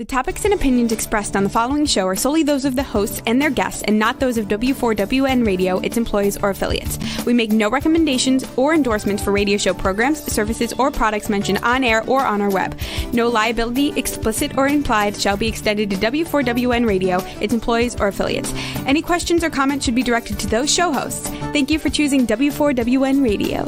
The topics and opinions expressed on the following show are solely those of the hosts and their guests and not those of W4WN Radio, its employees, or affiliates. We make no recommendations or endorsements for radio show programs, services, or products mentioned on air or on our web. No liability, explicit or implied, shall be extended to W4WN Radio, its employees, or affiliates. Any questions or comments should be directed to those show hosts. Thank you for choosing W4WN Radio.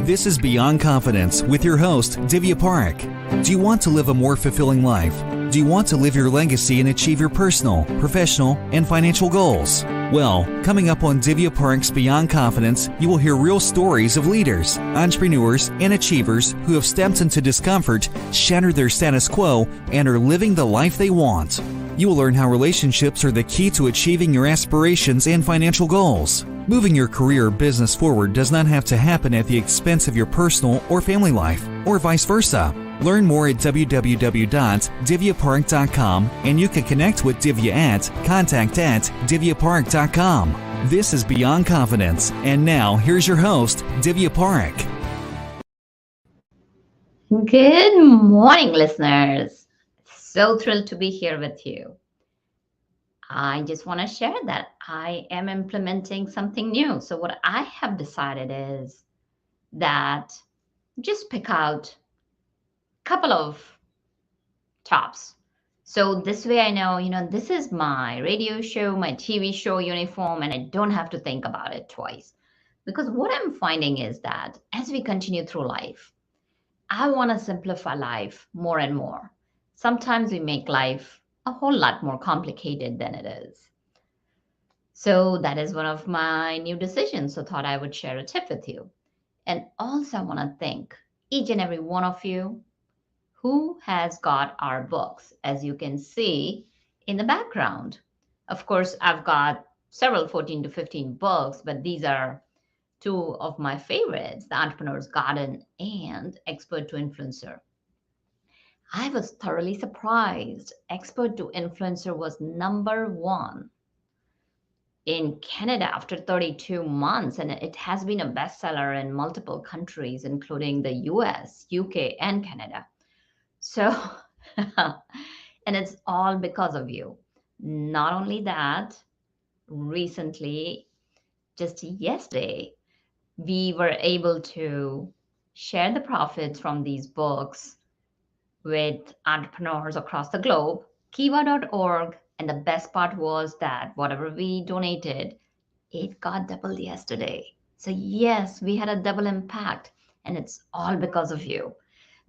This is Beyond Confidence with your host, Divya Parekh. Do you want to live a more fulfilling life? Do you want to live your legacy and achieve your personal, professional, and financial goals? Well, coming up on Divya Parekh's Beyond Confidence, you will hear real stories of leaders, entrepreneurs, and achievers who have stepped into discomfort, shattered their status quo, and are living the life they want. You will learn how relationships are the key to achieving your aspirations and financial goals. Moving your career or business forward does not have to happen at the expense of your personal or family life, or vice versa. Learn more at www.divyaparekh.com, and you can connect with Divya at contact@divyaparekh.com. This is Beyond Confidence, and now here's your host, Divya Parekh. Good morning, listeners. So thrilled to be here with you. I just want to share that I am implementing something new. So what I have decided is that just pick out a couple of tops. So this way I know, this is my radio show, my TV show uniform, and I don't have to think about it twice. Because what I'm finding is that as we continue through life, I want to simplify life more and more. Sometimes we make life a whole lot more complicated than it is. So that is one of my new decisions. So thought I would share a tip with you. And also I want to thank each and every one of you who has got our books, as you can see in the background. Of course, I've got several 14 to 15 books, but these are two of my favorites, The Entrepreneur's Garden and Expert to Influencer. I was thoroughly surprised. Expert to Influencer was #1 in Canada after 32 months, and it has been a bestseller in multiple countries, including the US, UK, and Canada. So, and it's all because of you. Not only that, recently, just yesterday, we were able to share the profits from these books with entrepreneurs across the globe, kiva.org. And the best part was that whatever we donated, it got doubled yesterday. So yes, we had a double impact, and it's all because of you.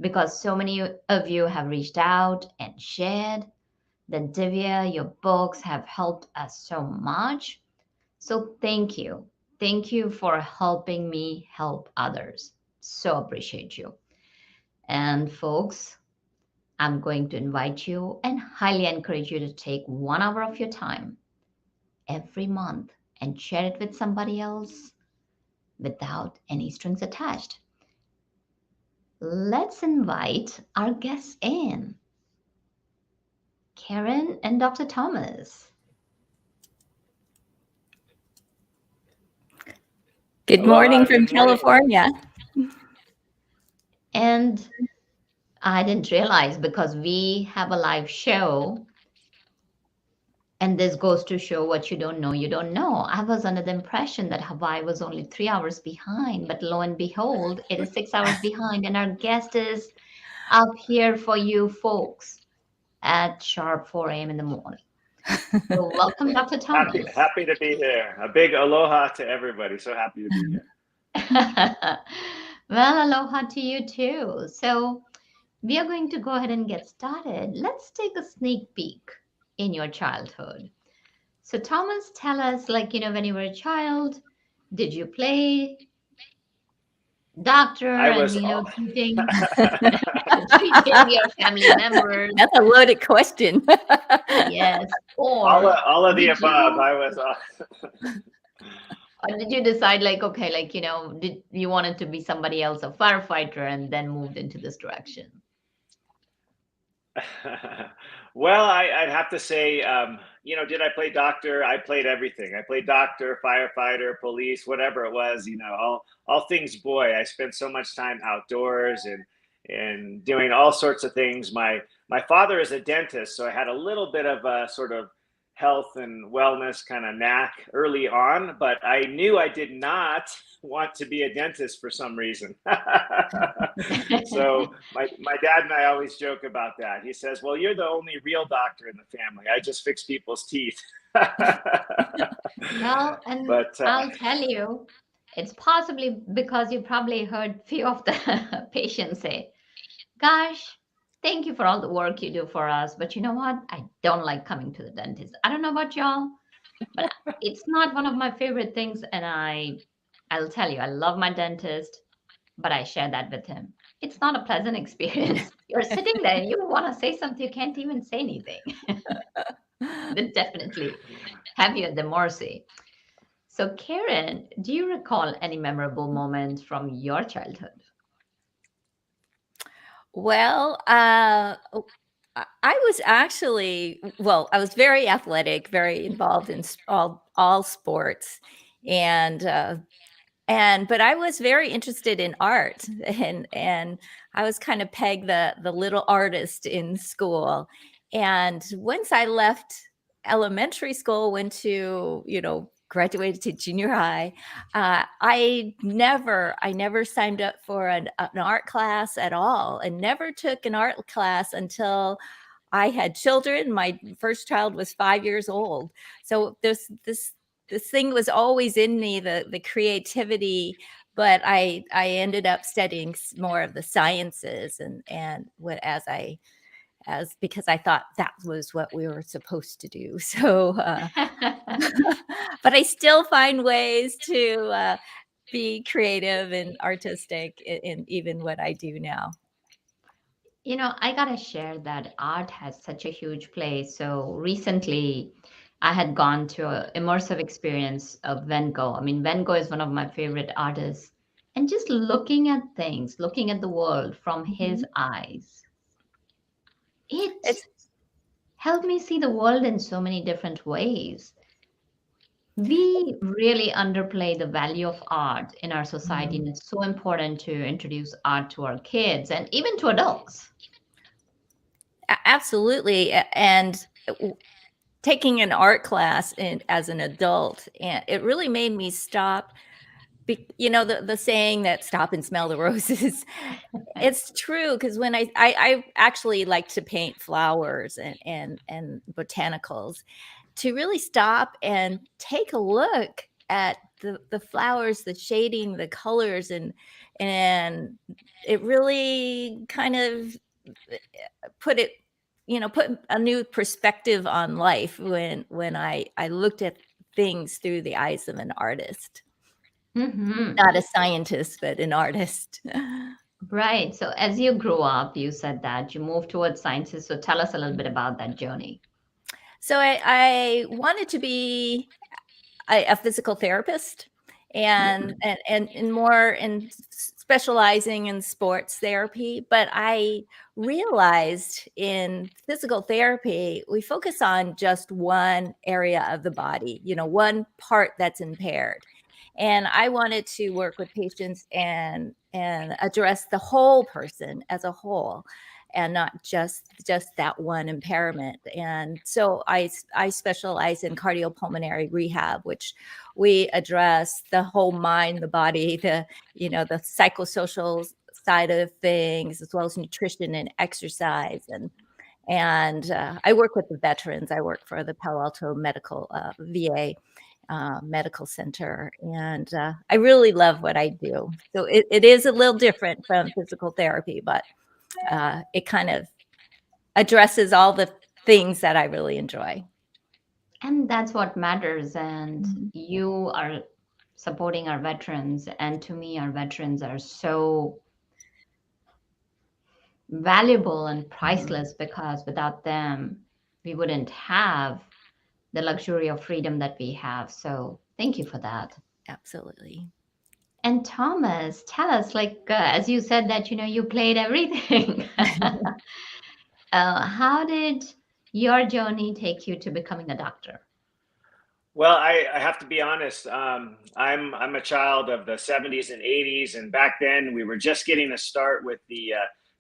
Because so many of you have reached out and shared that Divya, your books have helped us so much. So thank you. Thank you for helping me help others. So appreciate you. And folks, I'm going to invite you and highly encourage you to take 1 hour of your time every month and share it with somebody else without any strings attached. Let's invite our guests in. Karen and Dr. Thomas. Good morning from California. And I didn't realize, because we have a live show, and this goes to show what you don't know, you don't know. I was under the impression that Hawaii was only 3 hours behind, but lo and behold, it is 6 hours behind, and our guest is up here for you folks at sharp 4 a.m. in the morning. So welcome, Dr. Thomas. Happy to be here. A big aloha to everybody. So happy to be here. Well, aloha to you too. So we are going to go ahead and get started. Let's take a sneak peek in your childhood. So Thomas, tell us, when you were a child, did you play doctor treating your family members? That's a loaded question. Yes. Or all of the above. Or did you decide did you wanted to be somebody else, a firefighter, and then moved into this direction? Well, I'd have to say, did I play doctor? I played everything. I played doctor, firefighter, police, whatever it was, all things boy. I spent so much time outdoors and doing all sorts of things. My father is a dentist, so I had a little bit of a sort of health and wellness kind of knack early on, but I knew I did not want to be a dentist for some reason. So my dad and I always joke about that. He says, well, you're the only real doctor in the family. I just fix people's teeth. Well, and But I'll tell you, it's possibly because you probably heard few of the patients say, gosh, thank you for all the work you do for us, but you know what? I don't like coming to the dentist. I don't know about y'all, but it's not one of my favorite things. And I'll tell you, I love my dentist, but I share that with him. It's not a pleasant experience. You're sitting there and you want to say something, you can't even say anything. They definitely have you at the mercy. So, Karen, do you recall any memorable moments from your childhood? Well, I was actually, well, I was very athletic, very involved in all sports, and but I was very interested in art, and I was kind of pegged the little artist in school. And once I left elementary school, went to, graduated to junior high, I never signed up for an art class at all, and never took an art class until I had children. My first child was 5 years old. So this thing was always in me, the creativity, but I ended up studying more of the sciences, and what as because I thought that was what we were supposed to do. So, but I still find ways to be creative and artistic in even what I do now. I gotta share that art has such a huge place. So recently, I had gone to an immersive experience of Van Gogh. I mean, Van Gogh is one of my favorite artists. And just looking at things, looking at the world from his Mhm. eyes, it It's helped me see the world in so many different ways. We really underplay the value of art in our society, Mhm. and it's so important to introduce art to our kids and even to adults. Absolutely, and taking an art class as an adult, and it really made me stop. The saying that stop and smell the roses. It's true, because when I actually like to paint flowers and botanicals, to really stop and take a look at the flowers, the shading, the colors, and it really kind of put it put a new perspective on life when I looked at things through the eyes of an artist, Hmm. not a scientist, but an artist. Right. So as you grew up, you said that you moved towards sciences. So tell us a little bit about that journey. So I wanted to be a physical therapist, and Mm. and more in specializing in sports therapy. But I realized in physical therapy, we focus on just one area of the body, one part that's impaired. And I wanted to work with patients and address the whole person as a whole, and not just that one impairment. And so I specialize in cardiopulmonary rehab, which we address the whole mind, the body, the psychosocial side of things, as well as nutrition and exercise. And I work with the veterans. I work for the Palo Alto Medical VA Medical Center, and I really love what I do. So it is a little different from physical therapy, but it kind of addresses all the things that I really enjoy. And that's what matters. And Mhm. you are supporting our veterans. And to me, our veterans are so valuable and priceless because without them, we wouldn't have the luxury of freedom that we have. So thank you for that. Absolutely. And Thomas, tell us, like, as you said that, you played everything. How did your journey take you to becoming a doctor? well, I have to be honest. I'm a child of the '70s and '80s, and back then we were just getting a start with the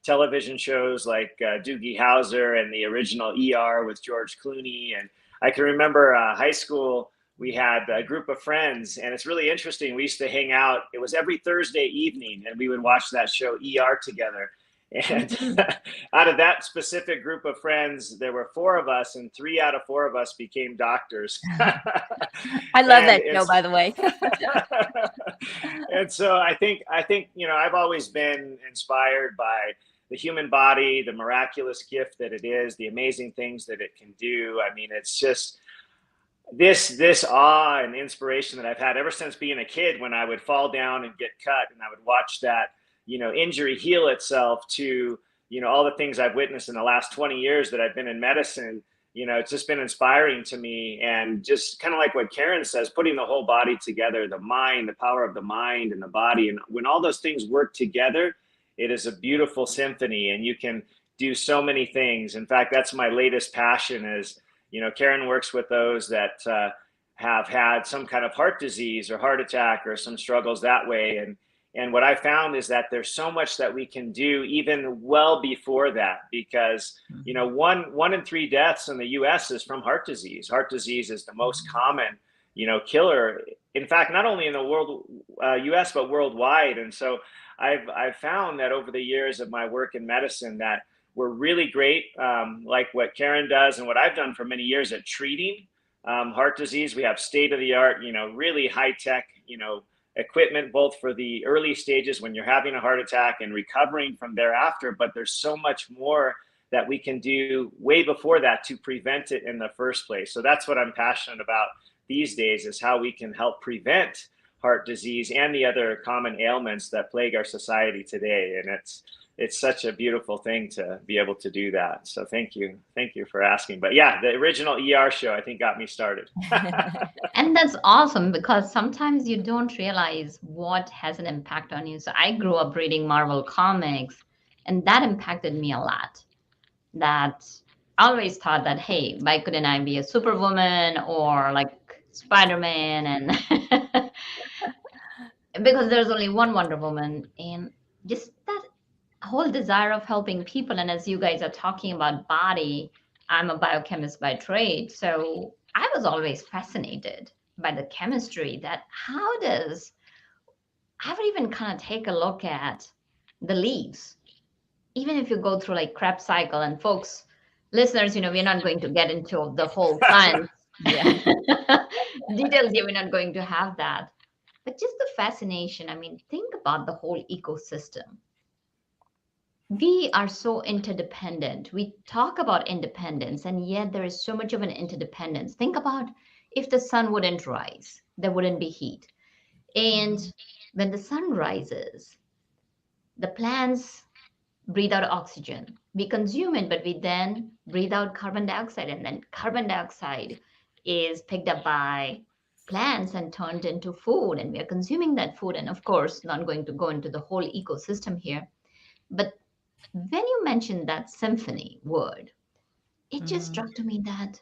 television shows like Doogie Howser and the original ER with George Clooney. And I can remember high school, we had a group of friends, and it's really interesting. We used to hang out. It was every Thursday evening, and we would watch that show ER together. And out of that specific group of friends, there were 4 of us, and 3 out of 4 of us became doctors. I love that show, by the way. And so I think, I've always been inspired by the human body, the miraculous gift that it is, the amazing things that it can do. I mean, it's just this awe and inspiration that I've had ever since being a kid, when I would fall down and get cut, and I would watch that, injury heal itself, to, all the things I've witnessed in the last 20 years that I've been in medicine. It's just been inspiring to me. And just kind of like what Karen says, putting the whole body together, the mind, the power of the mind and the body. And when all those things work together, it is a beautiful symphony, and you can do so many things. In fact, that's my latest passion is, Karen works with those that have had some kind of heart disease or heart attack or some struggles that way. And what I found is that there's so much that we can do even well before that, because, 1 in 3 deaths in the US is from heart disease. Heart disease is the most common, killer. In fact, not only in the world, US, but worldwide. And so I've found that over the years of my work in medicine that we're really great, like what Karen does and what I've done for many years at treating heart disease. We have state-of-the-art, really high-tech, equipment, both for the early stages when you're having a heart attack and recovering from thereafter. But there's so much more that we can do way before that to prevent it in the first place. So that's what I'm passionate about these days, is how we can help prevent heart disease and the other common ailments that plague our society today. And it's such a beautiful thing to be able to do that. So thank you for asking. But yeah, the original ER show, I think, got me started. And that's awesome, because sometimes you don't realize what has an impact on you. So I grew up reading Marvel comics, and that impacted me a lot. That I always thought that, hey, why couldn't I be a superwoman or like Spider-Man? And because there's only one Wonder Woman, and just that whole desire of helping people. And as you guys are talking about body, I'm a biochemist by trade. So I was always fascinated by the chemistry, that how does, I would even kind of take a look at the leaves. Even if you go through like Krebs cycle, and folks, listeners, we're not going to get into the whole science details here. We're not going to have that. But just the fascination. I mean, think about the whole ecosystem. We are so interdependent. We talk about independence, and yet there is so much of an interdependence. Think about if the sun wouldn't rise, there wouldn't be heat. And when the sun rises, the plants breathe out oxygen. We consume it, but we then breathe out carbon dioxide, and then carbon dioxide is picked up by plants and turned into food, and we are consuming that food. And of course, not going to go into the whole ecosystem here, but when you mentioned that symphony word, it just struck to me that,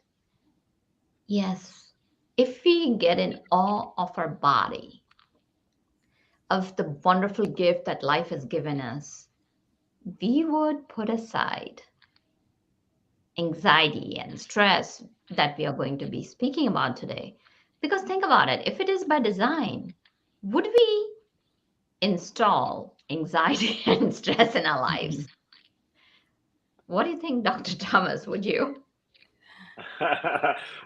yes, if we get in awe of our body, of the wonderful gift that life has given us, we would put aside anxiety and stress that we are going to be speaking about today. Because think about it, if it is by design, would we install anxiety and stress in our lives? What do you think, Dr. Thomas? Would you?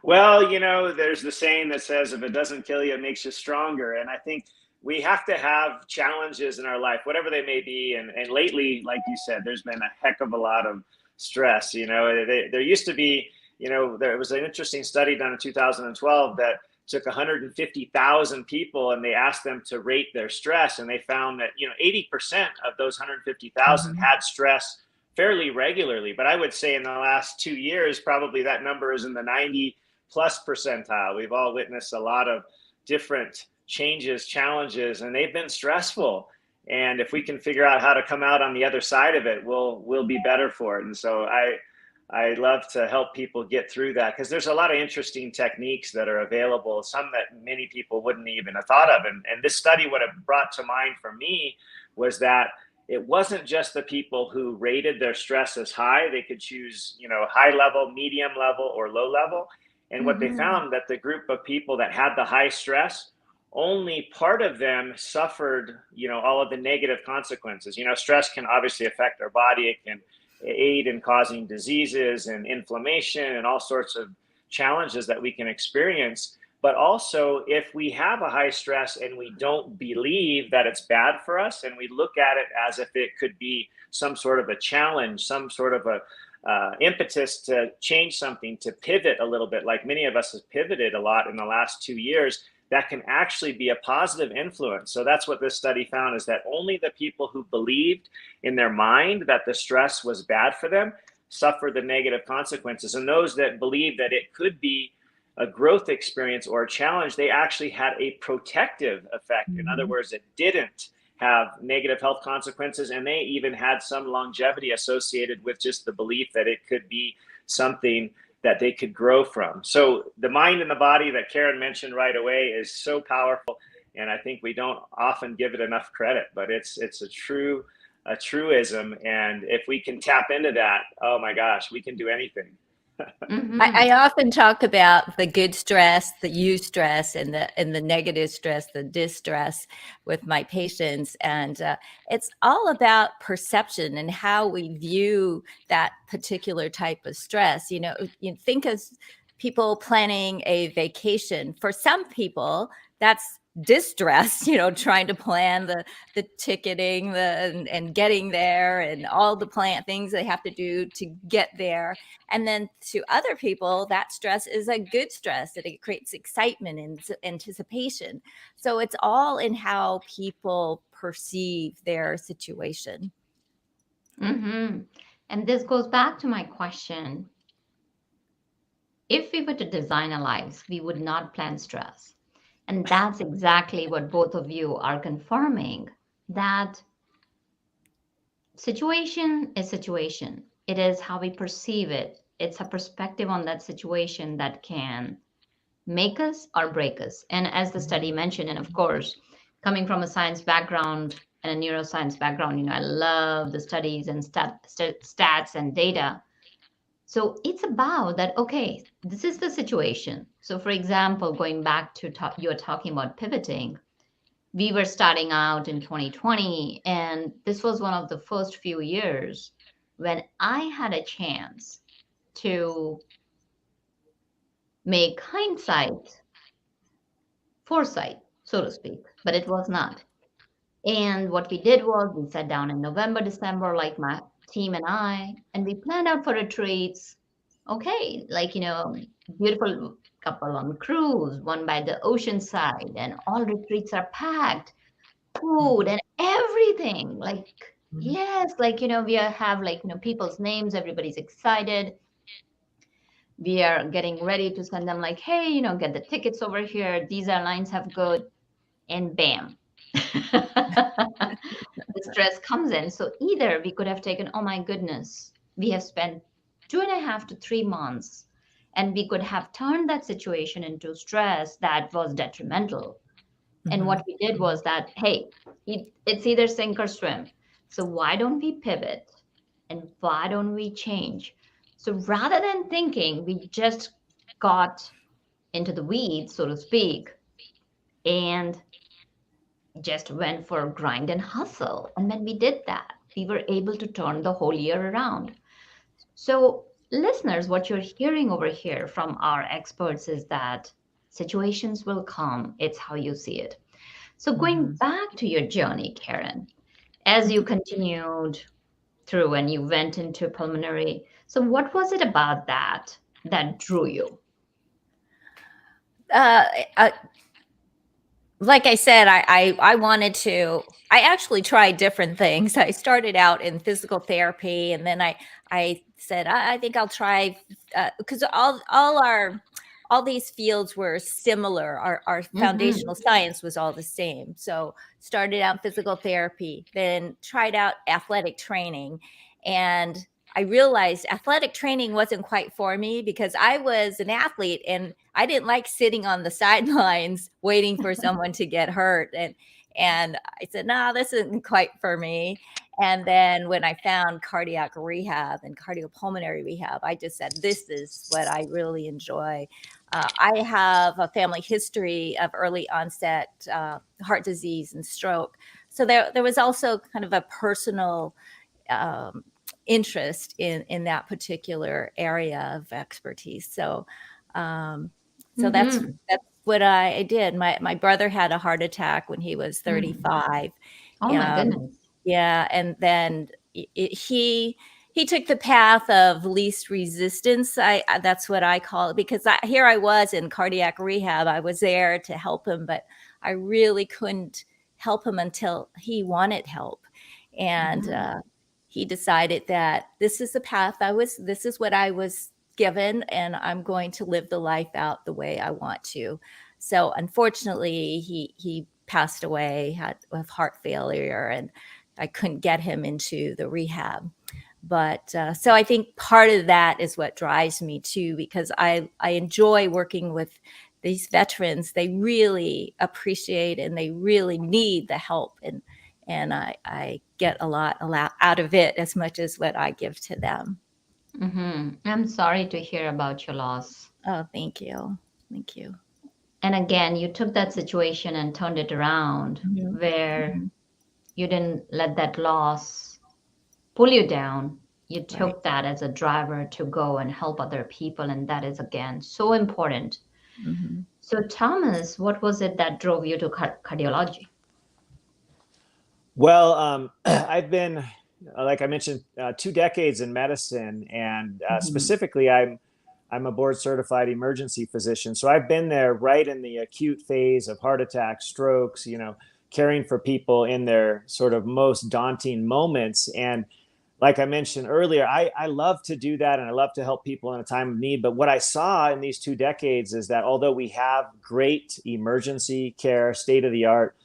Well, there's the saying that says, if it doesn't kill you, it makes you stronger. And I think we have to have challenges in our life, whatever they may be. And lately, like you said, there's been a heck of a lot of stress. There used to be, there was an interesting study done in 2012 that took 150,000 people, and they asked them to rate their stress. And they found that, 80% of those 150,000 had stress fairly regularly. But I would say in the last 2 years, probably that number is in the 90+ percentile. We've all witnessed a lot of different changes, challenges, and they've been stressful. And if we can figure out how to come out on the other side of it, we'll be better for it. And so I love to help people get through that, because there's a lot of interesting techniques that are available, some that many people wouldn't even have thought of. And this study, what it brought to mind for me was that it wasn't just the people who rated their stress as high. They could choose, high level, medium level, or low level. And what they found, that the group of people that had the high stress, only part of them suffered, all of the negative consequences. Stress can obviously affect our body. It can aid in causing diseases and inflammation and all sorts of challenges that we can experience. But also, if we have a high stress and we don't believe that it's bad for us, and we look at it as if it could be some sort of a challenge, some sort of a impetus to change something, to pivot a little bit, like many of us have pivoted a lot in the last 2 years, that can actually be a positive influence. So that's what this study found, is that only the people who believed in their mind that the stress was bad for them suffered the negative consequences. And those that believed that it could be a growth experience or a challenge, they actually had a protective effect. In other words, it didn't have negative health consequences, and they even had some longevity associated with just the belief that it could be something that they could grow from. So the mind and the body that Karen mentioned right away is so powerful, and I think we don't often give it enough credit, but it's a truism. And if we can tap into that, oh my gosh, we can do anything. I often talk about the good stress, the eustress, and the negative stress, the distress, with my patients, and it's all about perception and how we view that particular type of stress. You think of people planning a vacation. For some people, that's distress, trying to plan the ticketing, and getting there, and all the things they have to do to get there. And then to other people, that stress is a good stress, that it creates excitement and anticipation. So it's all in how people perceive their situation. And this goes back to my question. If we were to design our lives, we would not plan stress. And that's exactly what both of you are confirming, that situation is situation. It is how we perceive it. It's a perspective on that situation that can make us or break us. And as the study mentioned, and of course, coming from a science background and a neuroscience background, I love the studies and stats and data. So it's about that, okay, this is the situation. So for example, going back to you're talking about pivoting, we were starting out in 2020, and this was one of the first few years when I had a chance to make hindsight foresight, so to speak, but it was not. And what we did was we sat down in November, December, like my team and I, and we planned out for retreats. Okay, beautiful couple on cruise, one by the ocean side, and all retreats are packed, food and everything. Yes, we have people's names, everybody's excited. We are getting ready to send them hey, get the tickets over here. These airlines have good, and bam. The stress comes in. So either we could have taken, oh my goodness, we have spent 2.5 to 3 months, and we could have turned that situation into stress that was detrimental. And what we did was that, hey, it's either sink or swim. So why don't we pivot, and why don't we change? So rather than thinking we just got into the weeds, so to speak, and just went for grind and hustle. And when we did that, we were able to turn the whole year around. So listeners, what you're hearing over here from our experts is that situations will come. It's how you see it. So going back to your journey, Karen, as you continued through and you went into pulmonary, so what was it about that drew you? Like I said, I wanted to, I actually tried different things. I started out in physical therapy, and then I said, I think I'll try, because all these fields were similar. Our foundational science was all the same. So started out physical therapy, then tried out athletic training, and I realized athletic training wasn't quite for me, because I was an athlete and I didn't like sitting on the sidelines waiting for someone to get hurt. And I said, no, this isn't quite for me. And then when I found cardiac rehab and cardiopulmonary rehab, I just said, this is what I really enjoy. I have a family history of early onset heart disease and stroke. So there was also kind of a personal interest in that particular area of expertise. So that's what I did. My brother had a heart attack when he was 35. Oh my goodness. Yeah, and then he took the path of least resistance. That's what I call it, because here I was in cardiac rehab. I was there to help him, but I really couldn't help him until he wanted help. And he decided that this is the path this is what I was given, and I'm going to live the life out the way I want to. So unfortunately, he passed away with heart failure, and I couldn't get him into the rehab. But so I think part of that is what drives me too, because I enjoy working with these veterans. They really appreciate and they really need the help, and I get a lot out of it, as much as what I give to them. I'm sorry to hear about your loss. Oh, thank you. Thank you. And again, you took that situation and turned it around, where you didn't let that loss pull you down. You took that as a driver to go and help other people. And that is, again, so important. So Thomas, what was it that drove you to cardiology? Well, I've been, like I mentioned, 2 decades in medicine, and specifically, I'm a board certified emergency physician. So I've been there right in the acute phase of heart attacks, strokes, caring for people in their sort of most daunting moments. And like I mentioned earlier, I love to do that, and I love to help people in a time of need. But what I saw in these 2 decades is that although we have great emergency care, state of the art,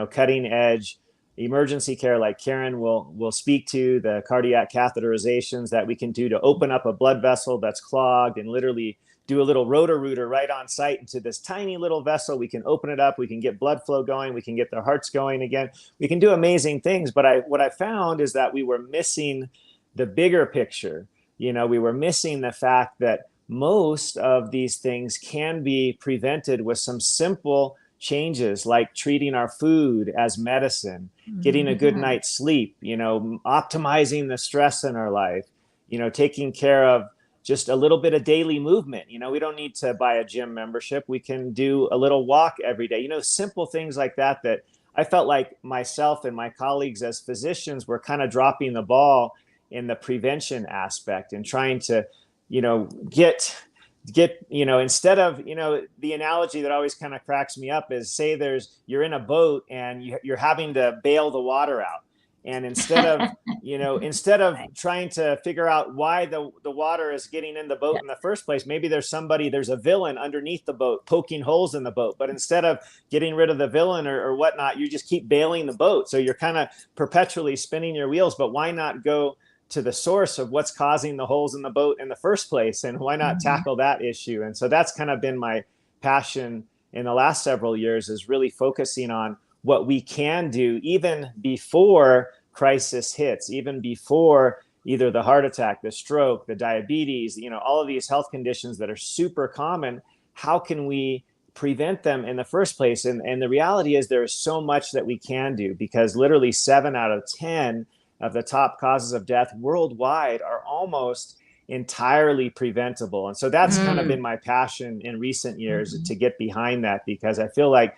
cutting edge emergency care, like Karen will speak to, the cardiac catheterizations that we can do to open up a blood vessel that's clogged and literally do a little rotor-rooter right on site into this tiny little vessel. We can open it up. We can get blood flow going. We can get their hearts going again. We can do amazing things. But what I found is that we were missing the bigger picture. We were missing the fact that most of these things can be prevented with some simple changes, like treating our food as medicine, getting a good night's sleep, optimizing the stress in our life, taking care of just a little bit of daily movement. We don't need to buy a gym membership. We can do a little walk every day, simple things like that I felt like myself and my colleagues as physicians were kind of dropping the ball in the prevention aspect, and trying to, get, instead of, the analogy that always kind of cracks me up is, say you're in a boat and you're having to bail the water out. And instead of trying to figure out why the water is getting in the boat in the first place, maybe there's a villain underneath the boat poking holes in the boat. But instead of getting rid of the villain or whatnot, you just keep bailing the boat. So you're kind of perpetually spinning your wheels. But why not go to the source of what's causing the holes in the boat in the first place? And why not tackle that issue? And so that's kind of been my passion in the last several years, is really focusing on what we can do even before crisis hits, even before either the heart attack, the stroke, the diabetes, all of these health conditions that are super common. How can we prevent them in the first place? And the reality is there is so much that we can do, because literally 7 out of 10 of the top causes of death worldwide are almost entirely preventable. And so that's kind of been my passion in recent years, to get behind that, because I feel like,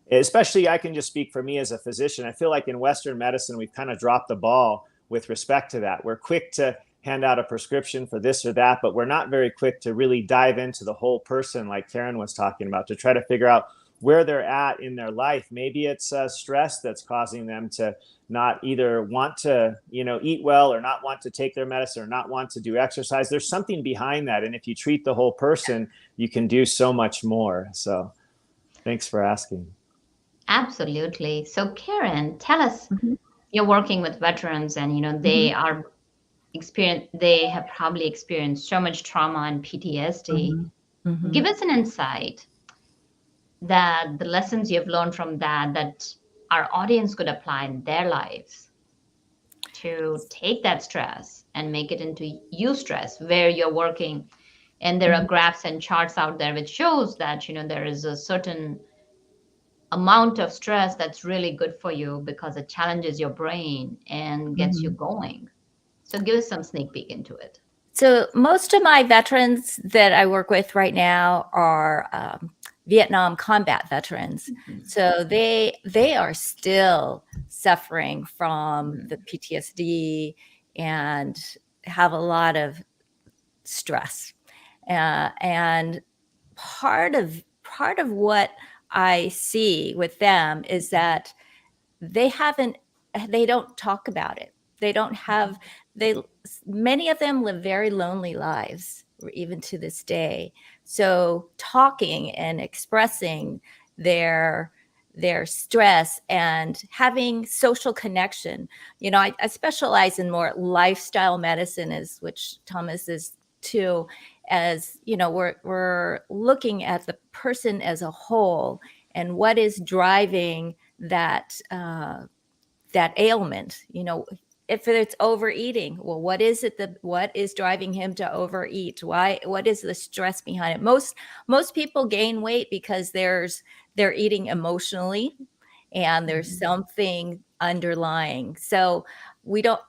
especially I can just speak for me as a physician, I feel like in Western medicine, we've kind of dropped the ball with respect to that. We're quick to hand out a prescription for this or that, but we're not very quick to really dive into the whole person, like Karen was talking about, to try to figure out where they're at in their life. Maybe it's stress that's causing them to not either want to, eat well, or not want to take their medicine, or not want to do exercise. There's something behind that. And if you treat the whole person, you can do so much more. So thanks for asking. Absolutely. So Karen, tell us, you're working with veterans, and, they have probably experienced so much trauma and PTSD. Give us an insight that the lessons you've learned from that our audience could apply in their lives to take that stress and make it into eustress, where you're working. And there are graphs and charts out there which shows that, there is a certain amount of stress that's really good for you because it challenges your brain and gets you going. So give us some sneak peek into it. So most of my veterans that I work with right now are Vietnam combat veterans. So they are still suffering from the PTSD and have a lot of stress. And part of what I see with them is that they don't talk about it. They don't have, many of them live very lonely lives, even to this day. So talking and expressing their stress and having social connection. I specialize in more lifestyle medicine, which Thomas is too, as we're looking at the person as a whole and what is driving that ailment. If it's overeating, well, what is driving him to overeat? What is the stress behind it? Most people gain weight because they're eating emotionally and there's something underlying. So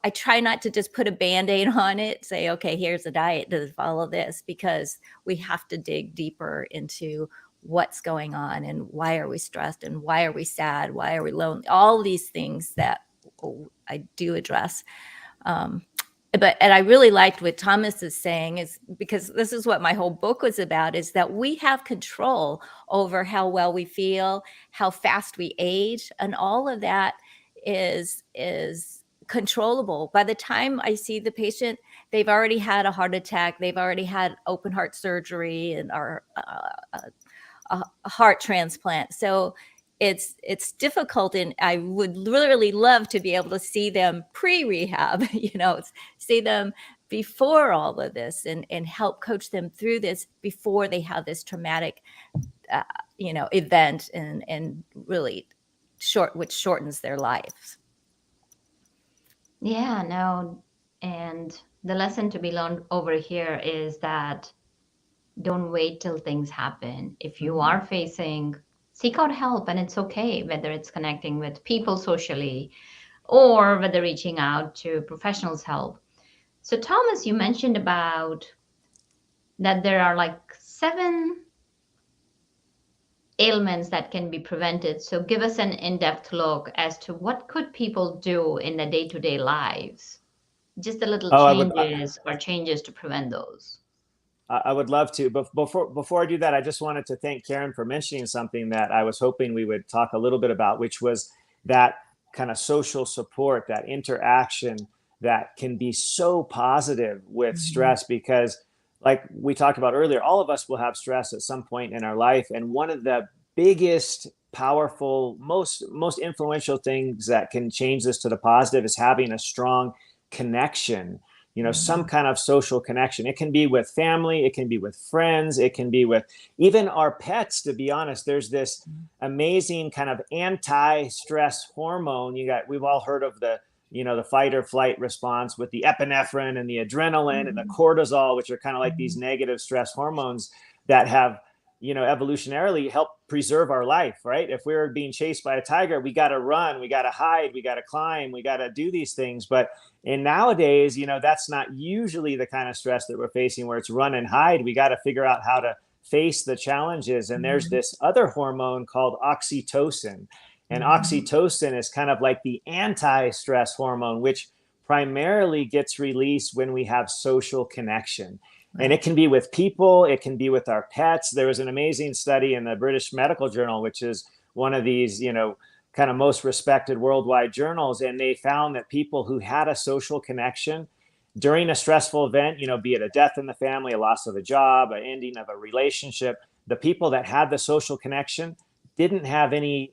I try not to just put a Band-Aid on it, say, okay, here's a diet to follow this, because we have to dig deeper into what's going on and why are we stressed and why are we sad? Why are we lonely? All these things that I do address. And I really liked what Thomas is saying, is because this is what my whole book was about, is that we have control over how well we feel, how fast we age, and all of that is controllable. By the time I see the patient, they've already had a heart attack, they've already had open heart surgery and are a heart transplant. So it's difficult, and I would really love to be able to see them pre-rehab, see them before all of this and help coach them through this before they have this traumatic, event and really which shortens their lives. Yeah, no. And the lesson to be learned over here is that don't wait till things happen. If you are facing, seek out help, and it's okay, whether it's connecting with people socially or whether reaching out to professionals' help. So, Thomas, you mentioned about that there are like 7 ailments that can be prevented. So give us an in-depth look as to what could people do in their day-to-day lives, just the little changes to prevent those. I would love to, but before I do that, I just wanted to thank Karen for mentioning something that I was hoping we would talk a little bit about, which was that kind of social support, that interaction that can be so positive with stress, because like we talked about earlier, all of us will have stress at some point in our life. And one of the biggest, powerful, most influential things that can change this to the positive is having a strong connection, some kind of social connection. It can be with family, it can be with friends, it can be with even our pets. To be honest, there's this amazing kind of anti-stress hormone. We've all heard of the fight or flight response with the epinephrine and the adrenaline and the cortisol, which are kind of like these negative stress hormones that have, evolutionarily helped preserve our life, right? If we were being chased by a tiger, we got to run, we got to hide, we got to climb, we got to do these things. But nowadays, that's not usually the kind of stress that we're facing, where it's run and hide. We got to figure out how to face the challenges. And there's this other hormone called oxytocin. And oxytocin is kind of like the anti-stress hormone, which primarily gets released when we have social connection. And it can be with people, it can be with our pets. There was an amazing study in the British Medical Journal, which is one of these, kind of most respected worldwide journals. And they found that people who had a social connection during a stressful event, be it a death in the family, a loss of a job, an ending of a relationship, the people that had the social connection didn't have any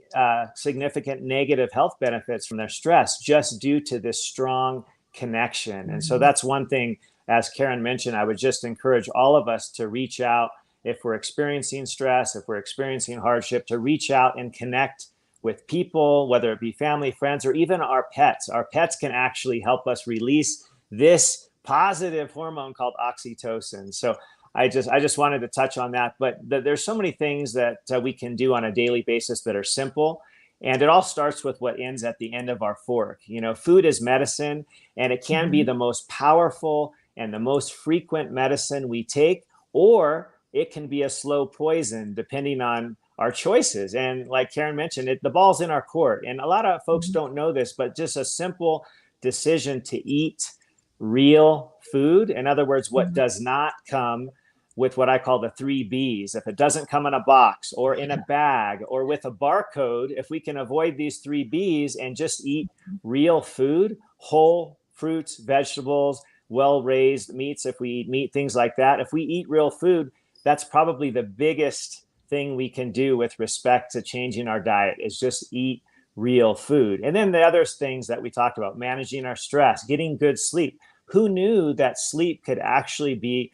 significant negative health benefits from their stress, just due to this strong connection. And so that's one thing, as Karen mentioned, I would just encourage all of us to reach out if we're experiencing stress, if we're experiencing hardship, to reach out and connect with people, whether it be family, friends, or even our pets. Our pets can actually help us release this positive hormone called oxytocin. So I just wanted to touch on that. But there's so many things that we can do on a daily basis that are simple. And it all starts with what ends at the end of our fork. You know, food is medicine, and it can be the most powerful and the most frequent medicine we take, or it can be a slow poison depending on our choices. And like Karen mentioned, the ball's in our court. And a lot of folks don't know this, but just a simple decision to eat real food. In other words, what does not come with what I call the 3 Bs. If it doesn't come in a box or in a bag or with a barcode, if we can avoid these 3 Bs and just eat real food, whole fruits, vegetables, well-raised meats, if we eat meat, things like that, if we eat real food, that's probably the biggest thing we can do with respect to changing our diet, is just eat real food. And then the other things that we talked about, managing our stress, getting good sleep. Who knew that sleep could actually be,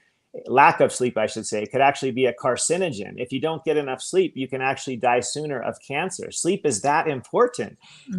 lack of sleep, I should say, could actually be a carcinogen? If you don't get enough sleep, you can actually die sooner of cancer. Sleep is that important.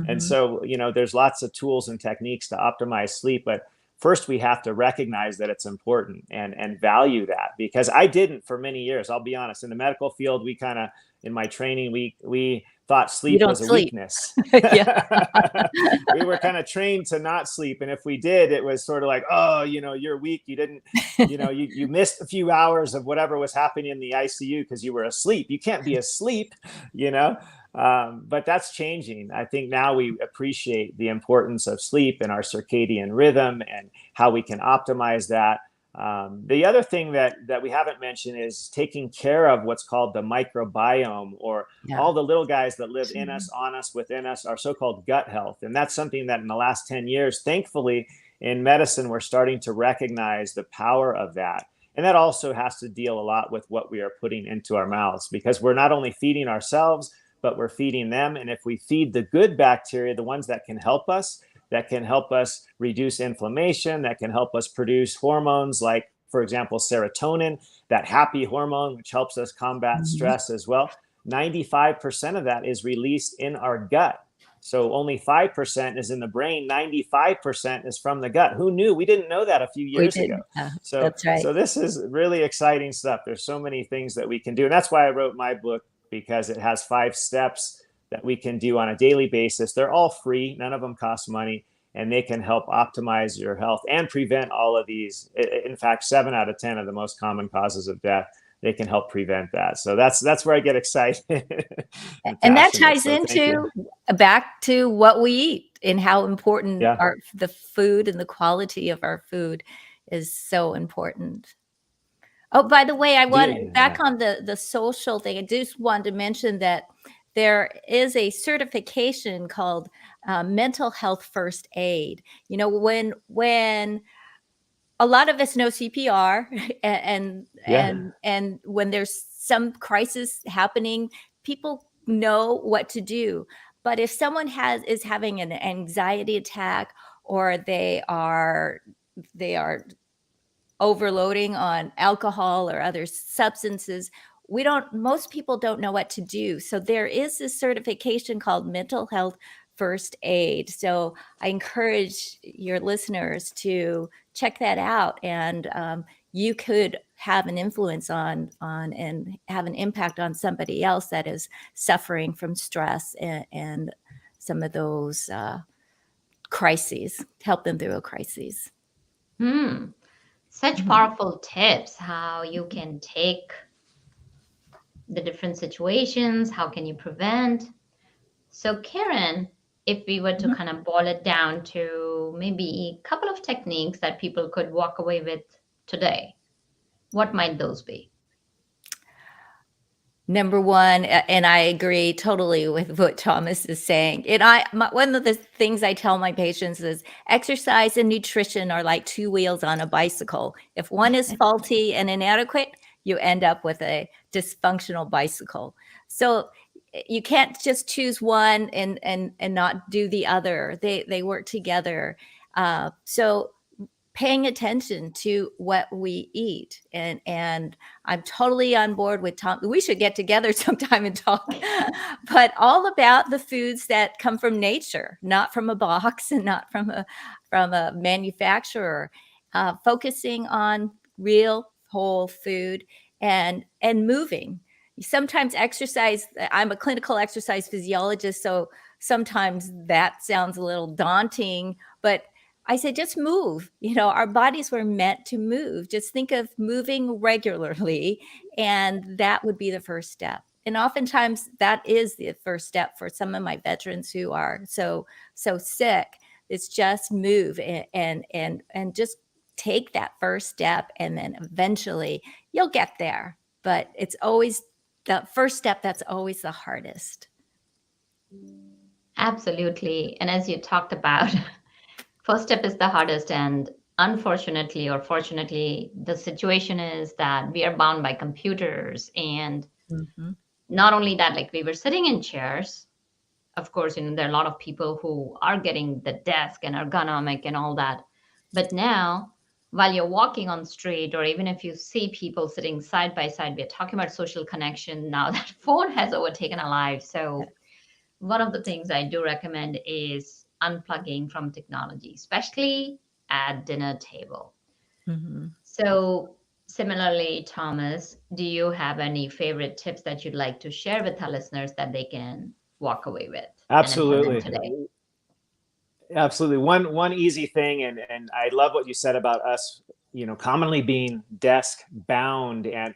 And so, you know, there's lots of tools and techniques to optimize sleep, but first we have to recognize that it's important and value that, because I didn't for many years. I'll be honest, in the medical field, we kind of, in my training, we thought sleep was a weakness. We were kind of trained to not sleep. And if we did, it was sort of like, oh, you know, you're weak. You didn't, you know, you missed a few hours of whatever was happening in the ICU because you were asleep. You can't be asleep, you know. But that's changing. I think now we appreciate the importance of sleep and our circadian rhythm and how we can optimize that. The other thing that we haven't mentioned is taking care of what's called the microbiome, or all the little guys that live in us, on us, within us, our so-called gut health. And that's something that in the last 10 years, thankfully, in medicine, we're starting to recognize the power of that. And that also has to deal a lot with what we are putting into our mouths, because we're not only feeding ourselves, but we're feeding them. And if we feed the good bacteria, the ones that can help us reduce inflammation, that can help us produce hormones like, for example, serotonin, that happy hormone, which helps us combat stress as well. 95% of that is released in our gut. So only 5% is in the brain. 95% is from the gut. Who knew? We didn't know that a few years ago. So that's right. So this is really exciting stuff. There's so many things that we can do. And that's why I wrote my book, because it has 5 steps that we can do on a daily basis. They're all free. None of them cost money, and they can help optimize your health and prevent all of these. In fact, 7 out of 10 of the most common causes of death, they can help prevent that. So that's where I get excited. And that ties into back to what we eat and how important the food and the quality of our food is so important. Oh, by the way, I want back on the social thing. I just wanted to mention that there is a certification called mental health first aid. You know, when a lot of us know CPR and when there's some crisis happening, people know what to do. But if someone is having an anxiety attack, or they are overloading on alcohol or other substances, most people don't know what to do. So there is this certification called mental health first aid. So I encourage your listeners to check that out, and you could have an influence on and have an impact on somebody else that is suffering from stress and some of those crises, help them through a crisis. Such powerful tips, how you can take the different situations, how can you prevent. So Karen, if we were to kind of boil it down to maybe a couple of techniques that people could walk away with today, what might those be? Number one, and I agree totally with what Thomas is saying. And one of the things I tell my patients is exercise and nutrition are like 2 wheels on a bicycle. If one is faulty and inadequate, you end up with a dysfunctional bicycle. So you can't just choose one and not do the other. They work together. So paying attention to what we eat. And I'm totally on board with Tom. We should get together sometime and talk, but all about the foods that come from nature, not from a box and not from a manufacturer, focusing on real whole food and moving. Sometimes exercise, I'm a clinical exercise physiologist, so sometimes that sounds a little daunting, but I say, just move. Our bodies were meant to move. Just think of moving regularly, and that would be the first step. And oftentimes that is the first step for some of my veterans who are so sick. It's just move and just take that first step, and then eventually you'll get there. But it's always the first step that's always the hardest. Absolutely. And as you talked about, first step is the hardest, and unfortunately or fortunately, the situation is that we are bound by computers. And not only that, like, we were sitting in chairs. Of course, there are a lot of people who are getting the desk and ergonomic and all that. But now, while you're walking on the street, or even if you see people sitting side by side, we're talking about social connection. Now that phone has overtaken our lives. So one of the things I do recommend is unplugging from technology, especially at dinner table. So similarly, Thomas, do you have any favorite tips that you'd like to share with our listeners that they can walk away with? Absolutely. Today? Absolutely. One easy thing, and I love what you said about us, commonly being desk bound, and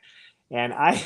I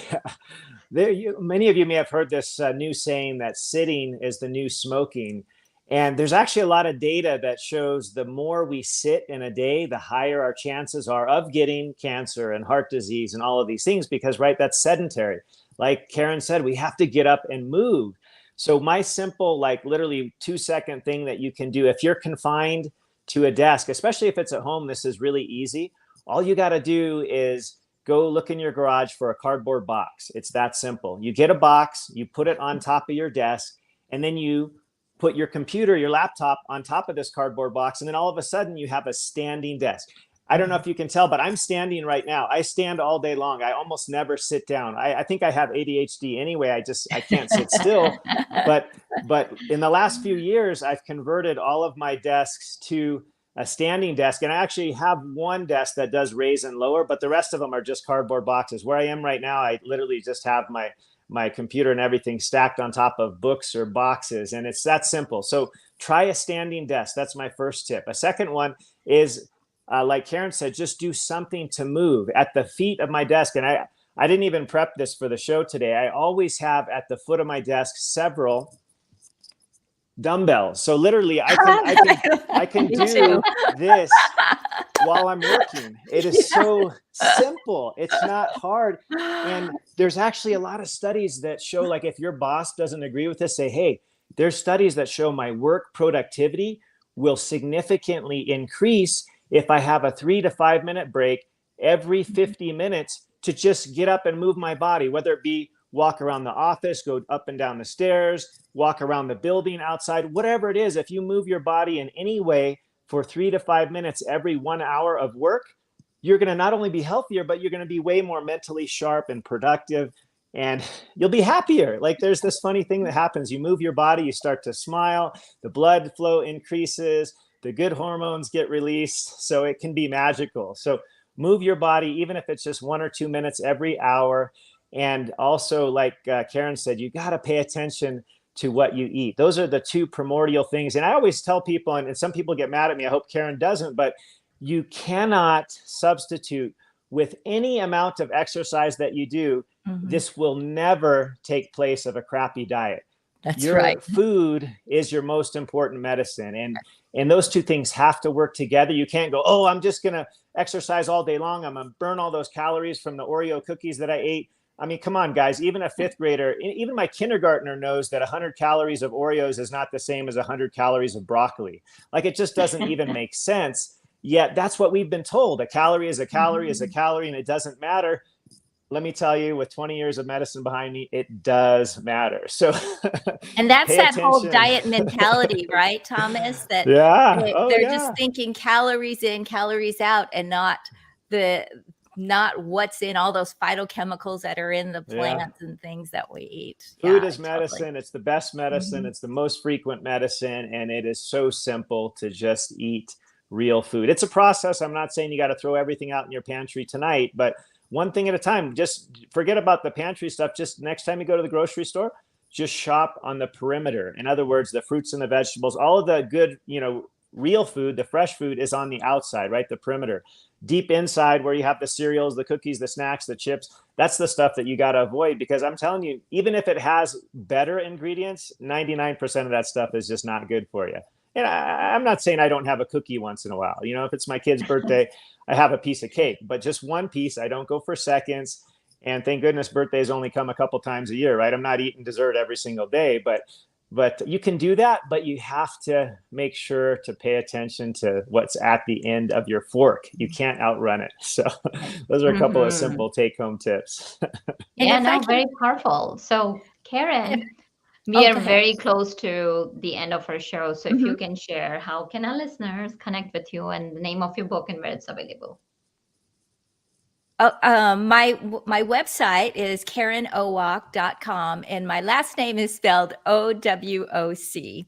many of you may have heard this new saying that sitting is the new smoking. And there's actually a lot of data that shows the more we sit in a day, the higher our chances are of getting cancer and heart disease and all of these things, because, right, that's sedentary. Like Karen said, we have to get up and move. So my simple, like literally 2-second thing that you can do, if you're confined to a desk, especially if it's at home, this is really easy. All you got to do is go look in your garage for a cardboard box. It's that simple. You get a box, you put it on top of your desk, and then you put your computer, your laptop on top of this cardboard box, and then all of a sudden you have a standing desk. I don't know if you can tell, but I'm standing right now. I stand all day long. I almost never sit down. I think I have ADHD anyway. I can't sit still. But in the last few years, I've converted all of my desks to a standing desk. And I actually have one desk that does raise and lower, but the rest of them are just cardboard boxes. Where I am right now, I literally just have my computer and everything stacked on top of books or boxes. And it's that simple. So try a standing desk. That's my first tip. A second one is, like Karen said, just do something to move at the feet of my desk. And I didn't even prep this for the show today. I always have at the foot of my desk several dumbbells. So literally I can do this while I'm working. It is so simple. It's not hard. And there's actually a lot of studies that show, like, if your boss doesn't agree with this, say, hey, there's studies that show my work productivity will significantly increase if I have a 3 to 5 minute break every 50 minutes to just get up and move my body, whether it be walk around the office, go up and down the stairs, walk around the building outside, whatever it is. If you move your body in any way for 3 to 5 minutes every 1 hour of work, you're going to not only be healthier, but you're going to be way more mentally sharp and productive, and you'll be happier. Like, there's this funny thing that happens. You move your body, you start to smile, the blood flow increases, the good hormones get released. So it can be magical. So move your body, even if it's just 1 or 2 minutes every hour. And also, like Karen said, you got to pay attention to what you eat. Those are the two primordial things. And I always tell people, and some people get mad at me, I hope Karen doesn't, but you cannot substitute with any amount of exercise that you do. This will never take place of a crappy diet. That's your right. food is your most important medicine. And those two things have to work together. You can't go, oh, I'm just going to exercise all day long. I'm going to burn all those calories from the Oreo cookies that I ate. I mean, come on, guys, even a fifth grader, even my kindergartner knows that 100 calories of Oreos is not the same as 100 calories of broccoli. Like, it just doesn't even make sense. Yet that's what we've been told. A calorie is a calorie is a calorie, and it doesn't matter. let me tell you, with 20 years of medicine behind me, it does matter. So, and that's that attention. whole diet mentality, right, Thomas? That they're just thinking calories in, calories out, and not what's in all those phytochemicals that are in the plants and things that we eat. Food is medicine. Totally. It's the best medicine. It's the most frequent medicine. And it is so simple to just eat real food. It's a process. I'm not saying you got to throw everything out in your pantry tonight, but one thing at a time. Just forget about the pantry stuff. Just next time you go to the grocery store, just shop on the perimeter. In other words, the fruits and the vegetables, all of the good, real food, the fresh food is on the outside, right? The perimeter. Deep inside where you have the cereals, the cookies, the snacks, the chips, that's the stuff that you got to avoid, because I'm telling you, even if it has better ingredients, 99% of that stuff is just not good for you. And I'm not saying I don't have a cookie once in a while. If it's my kid's birthday, I have a piece of cake, but just one piece. I don't go for seconds. And thank goodness birthdays only come a couple times a year, right? I'm not eating dessert every single day, but you can do that, but you have to make sure to pay attention to what's at the end of your fork. You can't outrun it. So those are a couple of simple take-home tips. Very powerful. So Karen, we are very close to the end of our show. So if you can share, how can our listeners connect with you and the name of your book and where it's available? My website is KarenOwoc.com, and my last name is spelled OWOC.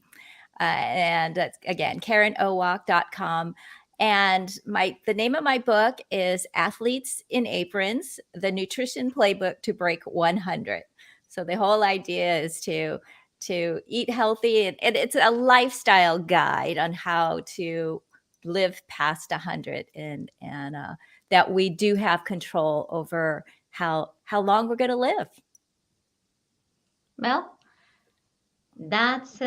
And that's, again, KarenOwoc.com. And the name of my book is Athletes in Aprons, the Nutrition Playbook to Break 100. So the whole idea is to eat healthy, and it's a lifestyle guide on how to live past 100, and that we do have control over how long we're going to live. Well, that's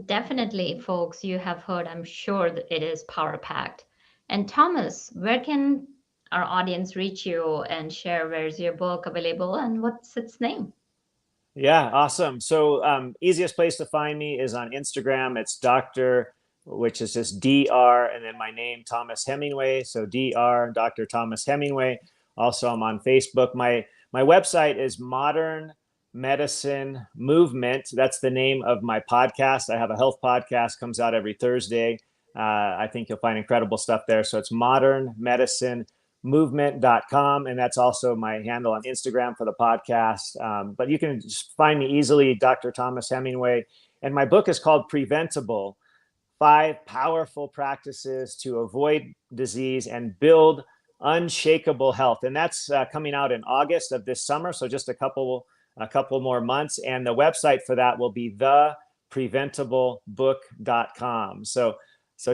definitely, folks, you have heard, I'm sure that it is power-packed. And Thomas, where can our audience reach you and share where's your book available and what's its name? Yeah, awesome. So easiest place to find me is on Instagram. It's Dr., which is just DR, and then my name, Thomas Hemingway. So DR, Dr. Thomas Hemingway. Also, I'm on Facebook. My website is Modern Medicine Movement. That's the name of my podcast. I have a health podcast, comes out every Thursday. I think you'll find incredible stuff there. So it's modernmedicinemovement.com. And that's also my handle on Instagram for the podcast. But you can just find me easily, Dr. Thomas Hemingway. And my book is called Preventable: 5 Powerful Practices to Avoid Disease and Build Unshakable Health. And that's coming out in August of this summer. So just a couple more months. And the website for that will be thepreventablebook.com. So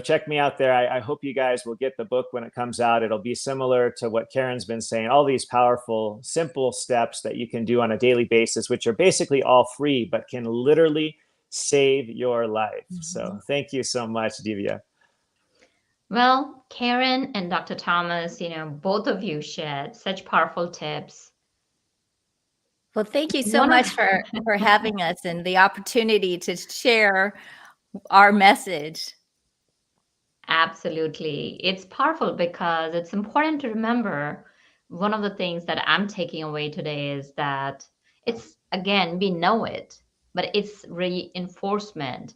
check me out there. I hope you guys will get the book when it comes out. It'll be similar to what Karen's been saying, all these powerful, simple steps that you can do on a daily basis, which are basically all free, but can literally save your life. So thank you so much, Divya. Well, Karen and Dr. Thomas, both of you shared such powerful tips. Well, thank you so much for having us and the opportunity to share our message. Absolutely. It's powerful because it's important to remember, one of the things that I'm taking away today is that it's, again, we know it, but it's reinforcement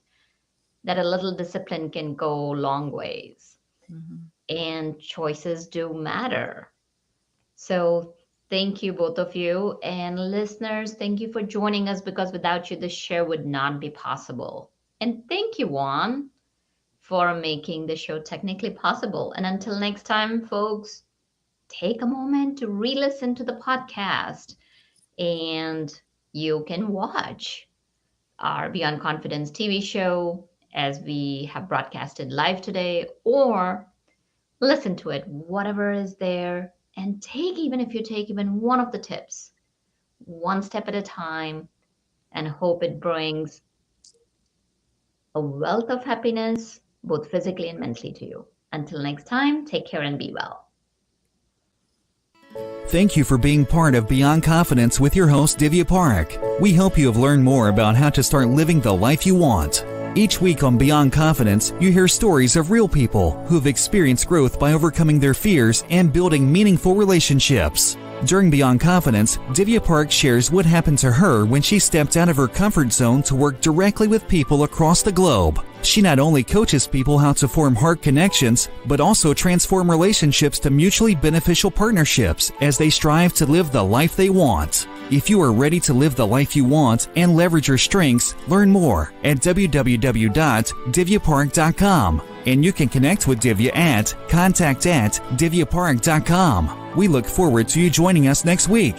that a little discipline can go long ways. And choices do matter. So thank you, both of you. And listeners, thank you for joining us, because without you, the show would not be possible. And thank you, Juan, for making the show technically possible. And until next time, folks, take a moment to re-listen to the podcast, and you can watch our Beyond Confidence TV show as we have broadcasted live today, or listen to it, whatever is there, and even if you take even one of the tips, one step at a time, and hope it brings a wealth of happiness, both physically and mentally, to you. Until next time, take care and be well. Thank you for being part of Beyond Confidence with your host, Divya Parekh. We hope you have learned more about how to start living the life you want. Each week on Beyond Confidence, you hear stories of real people who have experienced growth by overcoming their fears and building meaningful relationships. During Beyond Confidence, Divya Parekh shares what happened to her when she stepped out of her comfort zone to work directly with people across the globe. She not only coaches people how to form heart connections, but also transform relationships to mutually beneficial partnerships as they strive to live the life they want. If you are ready to live the life you want and leverage your strengths, learn more at www.divyaparekh.com. And you can connect with Divya at contact@divyaparekh.com. We look forward to you joining us next week.